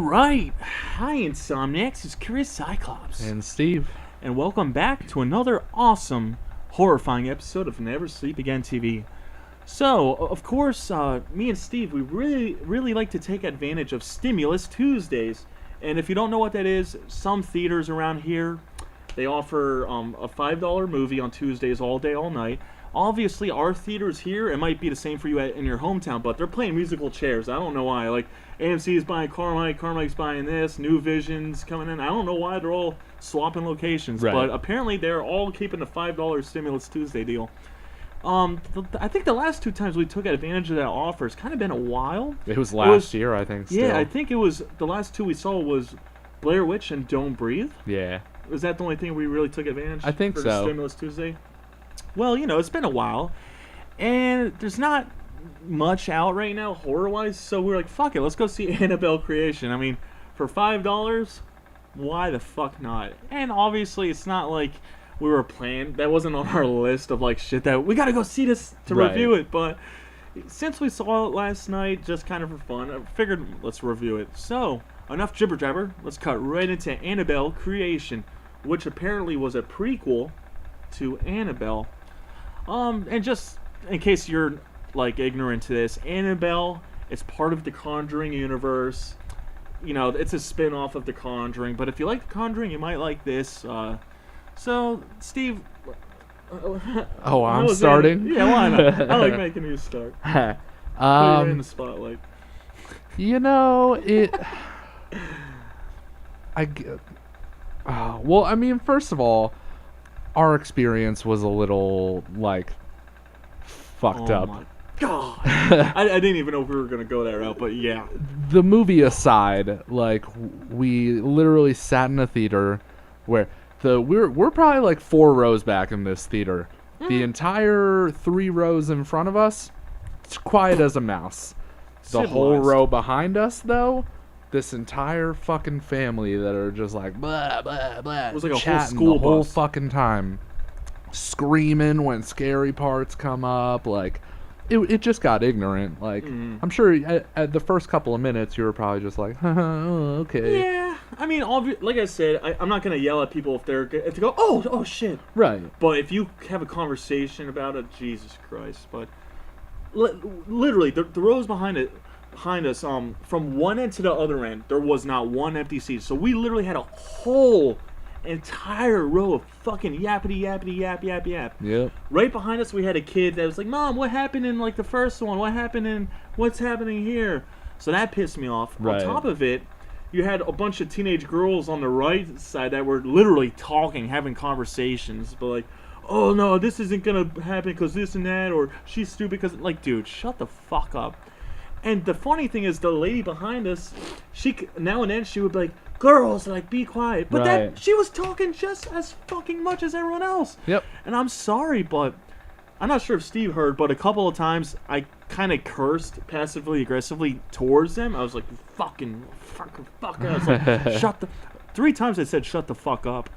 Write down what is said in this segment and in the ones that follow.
Alright, hi Insomniacs, it's Kurious Cyclopes. And Steve. And welcome back to another awesome, horrifying episode of Never Sleep Again TV. So, of course, me and Steve, we really like to take advantage of Stimulus Tuesdays. And if you don't know what that is, some theaters around here, they offer a $5 movie on Tuesdays all day, all night. Obviously, our theaters here, it might be the same for you in your hometown, but they're playing musical chairs. I don't know why. Like, AMC is buying Carmike's buying this, New Vision's coming in. I don't know why they're all swapping locations, right. But apparently they're all keeping the $5 Stimulus Tuesday deal. I think the last two times we took advantage of that offer, it's kind of been a while. It was last year, I think, still. Yeah, I think it was, the last two we saw was Blair Witch and Don't Breathe. Yeah. Was that the only thing we really took advantage I think for so. the Stimulus Tuesday? Well, you know, it's been a while, and there's not much out right now horror-wise, so we're like, fuck it, let's go see Annabelle Creation. I mean, for $5, why the fuck not? And obviously, it's not like we were planning. That wasn't on our list of, like, shit that we gotta go see this to review it, but since we saw it last night, just kind of for fun, I figured let's review it. So, enough jibber-jabber, let's cut right into Annabelle Creation, which apparently was a prequel to Annabelle. And just in case you're like ignorant to this, Annabelle is part of the Conjuring universe. You know, it's a spin-off of the Conjuring, but if you like the Conjuring, you might like this. So, Steve. Oh, I'm starting? Yeah, why not? I like making you start. Put you in the spotlight. You know, well, I mean, first of all, our experience was a little, like, fucked up. Oh my god. I didn't even know if we were going to go that route, but yeah. The movie aside, like, we literally sat in a theater where we're probably like 4 rows back in this theater. The entire 3 rows in front of us, it's quiet as a mouse. The whole row behind us, though, this entire fucking family that are just like blah blah blah, it was like a chatting whole school the whole bus. fucking time, screaming when scary parts come up. Like, it just got ignorant. Like, I'm sure at the first couple of minutes you were probably just like, oh, okay. Yeah, I mean, like I said, I'm not gonna yell at people if they go, oh shit, Right. But if you have a conversation about it, Jesus Christ. But literally, the rows behind us, from one end to the other end, there was not one empty seat. So we literally had a whole entire row of fucking yappity yappity yap yap yap. Yep. Right behind us, we had a kid that was like, "Mom, what happened in like the first one? What happened in what's happening here?" So that pissed me off. Right. On top of it, you had a bunch of teenage girls on the right side that were literally talking, having conversations, but like, "Oh no, this isn't gonna happen because this and that," or "She's stupid because," like, dude, shut the fuck up. And the funny thing is, the lady behind us, now and then she would be like, "Girls, like, be quiet," but Right. she was talking just as fucking much as everyone else. Yep. And I'm sorry, but I'm not sure if Steve heard, but a couple of times I kind of cursed passively aggressively towards them. I was like, fucking. I was like, 3 times I said, "Shut the fuck up."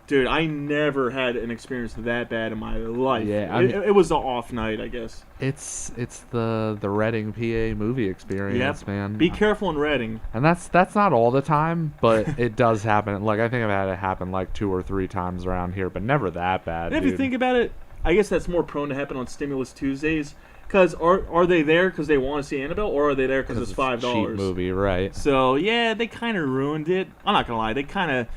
Dude, I never had an experience that bad in my life. Yeah, it was an off night, I guess. It's the Reading, PA movie experience, Yep. man. Be careful in Reading. And that's not all the time, but it does happen. Like, I think I've had it happen like 2 or 3 times around here, but never that bad. And if you think about it, I guess that's more prone to happen on Stimulus Tuesdays. Because are they there because they want to see Annabelle, or are they there because it's $5? Cheap movie, right? So yeah, they kind of ruined it. I'm not gonna lie, they kind of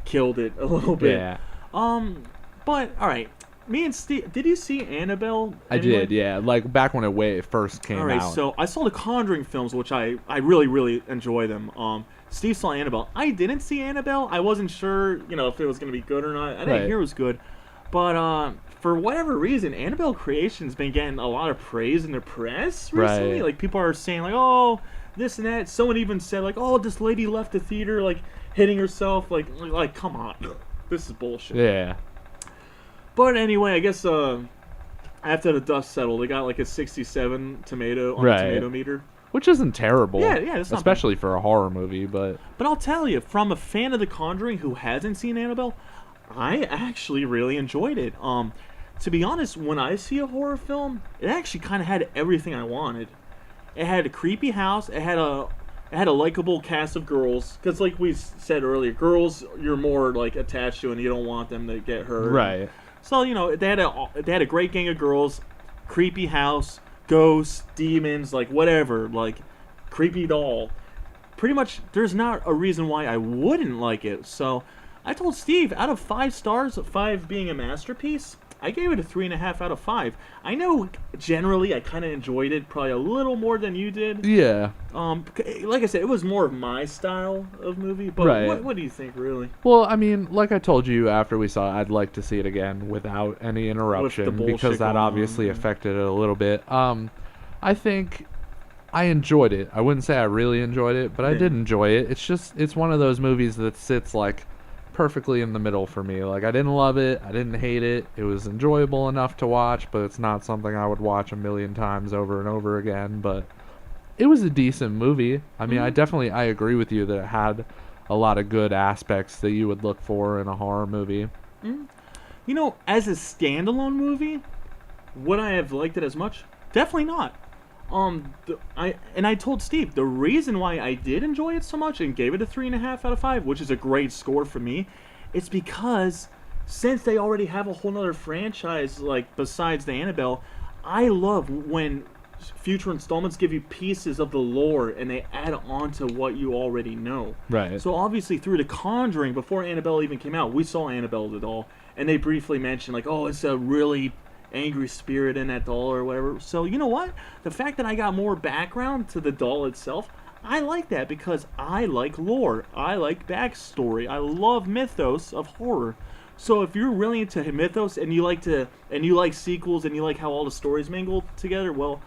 killed it a little bit. Yeah. But all right, me and Steve, did you see Annabelle? I did, yeah. Like, back when it first came out. All right, so I saw the Conjuring films, which I really enjoy them. Steve saw Annabelle. I didn't see Annabelle. I wasn't sure, you know, if it was gonna be good or not. I didn't hear it was good, but for whatever reason, Annabelle Creation's been getting a lot of praise in the press recently. Right. Like, people are saying like, "Oh, this and that." Someone even said like, "Oh, this lady left the theater like hitting herself." Like, come on, this is bullshit. Yeah. But anyway, I guess after the dust settled, they got like a 67 tomato on the tomato meter. Which isn't terrible. Yeah, it's not especially for a horror movie, but I'll tell you, from a fan of The Conjuring who hasn't seen Annabelle, I actually really enjoyed it. To be honest, when I see a horror film, it actually kind of had everything I wanted. It had a creepy house. It had a It had a likable cast of girls, because like we said earlier, girls you're more like attached to, and you don't want them to get hurt. Right. So they had a great gang of girls, creepy house, ghosts, demons, like whatever, like creepy doll. Pretty much, there's not a reason why I wouldn't like it. So I told Steve, out of 5 stars, 5 being a masterpiece, I gave it a 3.5 out of 5. I know generally I kind of enjoyed it, probably a little more than you did. Yeah. Like I said, it was more of my style of movie. But Right. what do you think, really? Well, I mean, like I told you after we saw it, I'd like to see it again without any interruption bullshit because that going on, obviously yeah. affected it a little bit. I think I enjoyed it. I wouldn't say I really enjoyed it, but I Yeah. did enjoy it. It's one of those movies that sits like perfectly in the middle for me. Like I didn't love it, I didn't hate it. It was enjoyable enough to watch, but it's not something I would watch a million times over and over again, but it was a decent movie. I mean, I agree with you that it had a lot of good aspects that you would look for in a horror movie. You know, as a standalone movie, would I have liked it as much? Definitely not. I told Steve the reason why I did enjoy it so much and gave it a 3.5 out of 5, which is a great score for me, it's because since they already have a whole nother franchise like besides the Annabelle, I love when future installments give you pieces of the lore and they add on to what you already know. Right. So obviously through The Conjuring, before Annabelle even came out, we saw Annabelle the doll, and they briefly mentioned like, oh, it's a really angry spirit in that doll or whatever. So you know what? The fact that I got more background to the doll itself, I like that because I like lore. I like backstory. I love mythos of horror. So if you're really into mythos and you like sequels and you like how all the stories mingle together, well,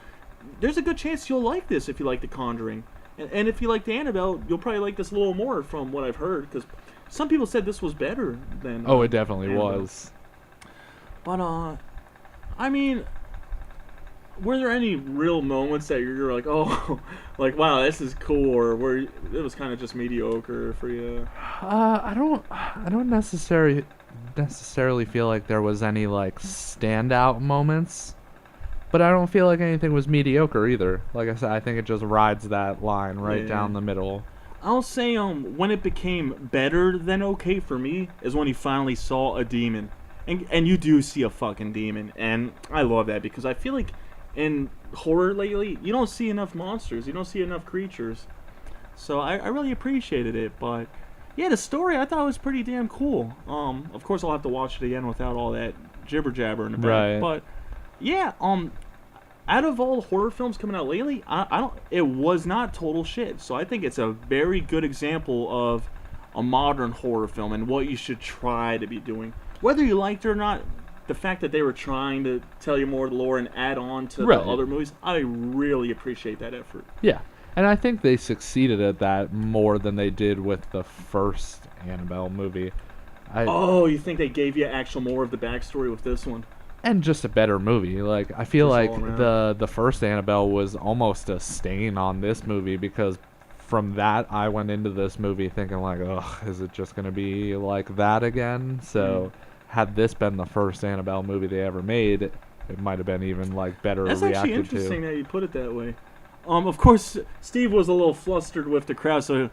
there's a good chance you'll like this if you like The Conjuring. And if you like the Annabelle, you'll probably like this a little more from what I've heard, because some people said this was better than Oh, it definitely Annabelle. was. But I mean, were there any real moments that you're like, oh, like wow, this is cool, or where it was kind of just mediocre for you? I don't necessarily feel like there was any like standout moments, but I don't feel like anything was mediocre either. Like I said, I think it just rides that line right Yeah. down the middle. I'll say when it became better than okay for me is when you finally saw a demon. And you do see a fucking demon, and I love that because I feel like in horror lately, you don't see enough monsters, you don't see enough creatures. So I really appreciated it, but yeah, the story I thought was pretty damn cool. Of course I'll have to watch it again without all that jibber jabber in the back. Right. But yeah, out of all the horror films coming out lately, I don't. It was not total shit. So I think it's a very good example of a modern horror film and what you should try to be doing. Whether you liked it or not, the fact that they were trying to tell you more lore and add on to Right. the other movies, I really appreciate that effort. Yeah, and I think they succeeded at that more than they did with the first Annabelle movie. Oh, you think they gave you actual more of the backstory with this one? And just a better movie. Like I feel Just like all around. the first Annabelle was almost a stain on this movie because from that I went into this movie thinking like, ugh, is it just gonna be like that again? So had this been the first Annabelle movie they ever made, it might have been even like better That's actually reacted interesting to. that you put it that way. Of course, Steve was a little flustered with the crowd, so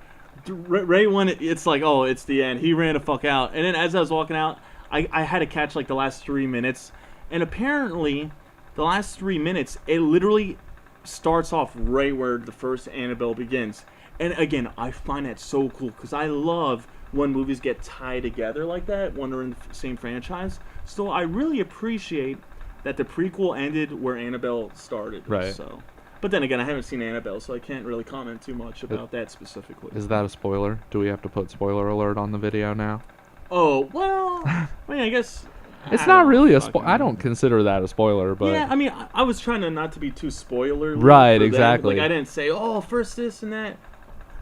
right when it's like, oh, it's the end, he ran the fuck out. And then as I was walking out, I had to catch like the last 3 minutes. And apparently, the last 3 minutes, it literally starts off right where the first Annabelle begins. And again, I find that so cool because I love when movies get tied together like that when they're in the same franchise. So I really appreciate that the prequel ended where Annabelle started. Right. So, but then again, I haven't seen Annabelle, so I can't really comment too much about that specifically. Is that a spoiler? Do we have to put spoiler alert on the video now? Oh well, I mean, I guess It's I not don't really a fucking spoiler. I don't know. consider that a spoiler, but Yeah, I mean, I was trying to not to be too spoilerly. Right, for them. exactly. Like, I didn't say, oh, first this and that.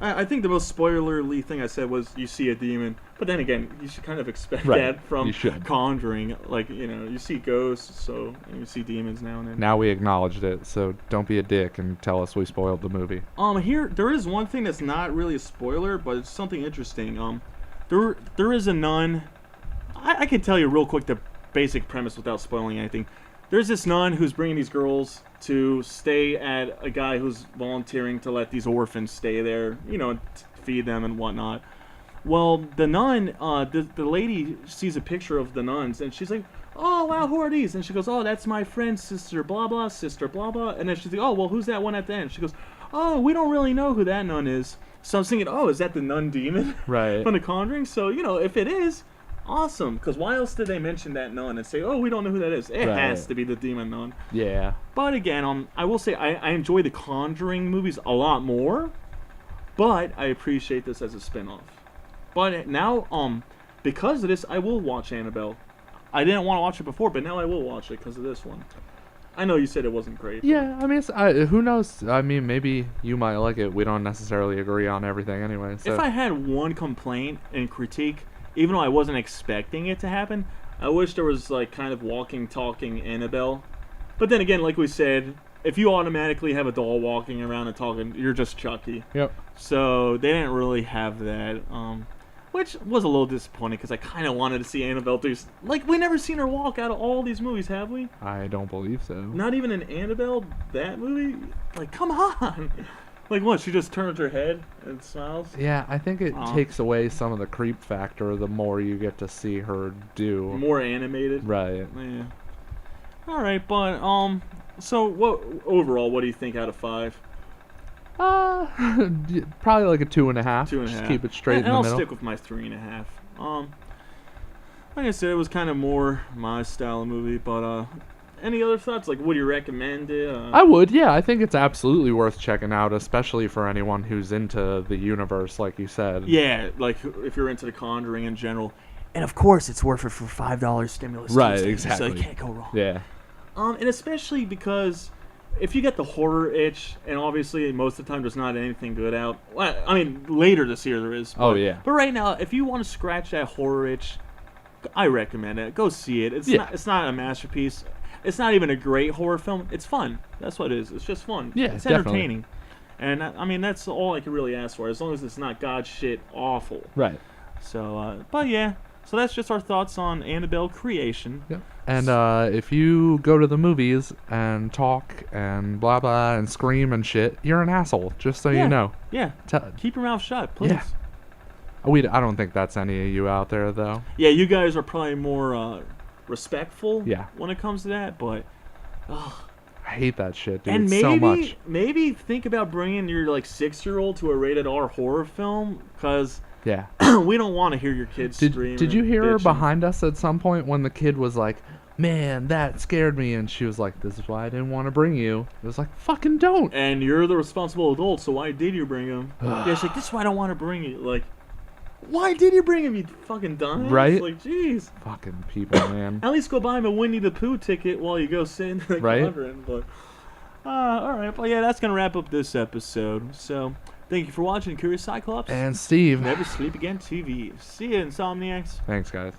I think the most spoilerly thing I said was you see a demon. But then again, you should kind of expect Right, that from you should. Conjuring. Like, you know, you see ghosts, so you see demons now and then. now we acknowledged it, so don't be a dick and tell us we spoiled the movie. Here, there is one thing that's not really a spoiler, but it's something interesting. There is a nun. I can tell you real quick the basic premise without spoiling anything. there's this nun who's bringing these girls to stay at a guy who's volunteering to let these orphans stay there, you know, feed them and whatnot. Well, the nun, the lady sees a picture of the nuns, and she's like, oh, wow, who are these? And she goes, oh, that's my friend, sister blah, blah, sister blah, blah. And then she's like, oh, well, who's that one at the end? She goes, oh, we don't really know who that nun is. So I'm thinking, oh, is that the nun demon Right. from The Conjuring? So, you know, if it is, awesome. Because why else did they mention that nun and say, oh, we don't know who that is? It Right. has to be the demon nun. Yeah. But again, I will say I enjoy the Conjuring movies a lot more, but I appreciate this as a spin-off. But now, because of this, I will watch Annabelle. I didn't want to watch it before, but now I will watch it because of this one. I know you said it wasn't great. Yeah, I mean, who knows? I mean, maybe you might like it. We don't necessarily agree on everything anyway. So. If I had one complaint and critique, even though I wasn't expecting it to happen, I wish there was like kind of walking, talking Annabelle. But then again, like we said, if you automatically have a doll walking around and talking, you're just Chucky. Yep. So they didn't really have that, which was a little disappointing because I kind of wanted to see Annabelle do. Like, we never seen her walk out of all these movies, have we? I don't believe so. Not even in Annabelle, that movie? Like, come on! Like, what, she just turns her head and smiles? Yeah, I think it takes away some of the creep factor the more you get to see her do. More animated? Right. Yeah. Alright, but, so, overall, what do you think out of 5? Probably like a 2.5. 2.5. Just keep it straight in the I'll middle. stick with my 3.5. Like I said, it was kind of more my style of movie, but, any other thoughts? Like, would you recommend it? I would, yeah. I think it's absolutely worth checking out, especially for anyone who's into the universe, like you said. Yeah, like, if you're into The Conjuring in general. And, of course, it's worth it for $5 stimulus Right, Tuesday, exactly. so you can't go wrong. Yeah. And especially because if you get the horror itch, and obviously most of the time there's not anything good out. Well, I mean, later this year there is. But, Oh, yeah. But right now, if you want to scratch that horror itch, I recommend it. Go see it. It's not a masterpiece. It's not even a great horror film. It's fun. That's what it is. It's just fun. Yeah, it's definitely. entertaining. And I mean, that's all I can really ask for, as long as it's not god shit awful. Right. So, but yeah. So that's just our thoughts on Annabelle Creation. Yep. And if you go to the movies and talk and blah blah and scream and shit, you're an asshole. Just so you know. Yeah. Keep your mouth shut, please. Yeah. I don't think that's any of you out there though. Yeah, you guys are probably more respectful. Yeah. When it comes to that, but. I hate that shit, dude. And so much. maybe think about bringing your like 6-year-old to a rated R horror film, because. Yeah. We don't want to hear your kids scream. Did you and hear her bitching. behind us at some point when the kid was like, man, that scared me, and she was like, this is why I didn't want to bring you. It was like, fucking don't. And you're the responsible adult, so why did you bring him? Yeah, she's like, this is why I don't want to bring you. Like, why did you bring him, you fucking dumbass? Right? Like, jeez. Fucking people, man. At least go buy him a Winnie the Pooh ticket while you go sit in the Right? Conjuring. But, alright, but yeah, that's going to wrap up this episode. So, thank you for watching Kurious Cyclopes. And Steve. Never Sleep Again TV. See you, Insomniacs. Thanks, guys.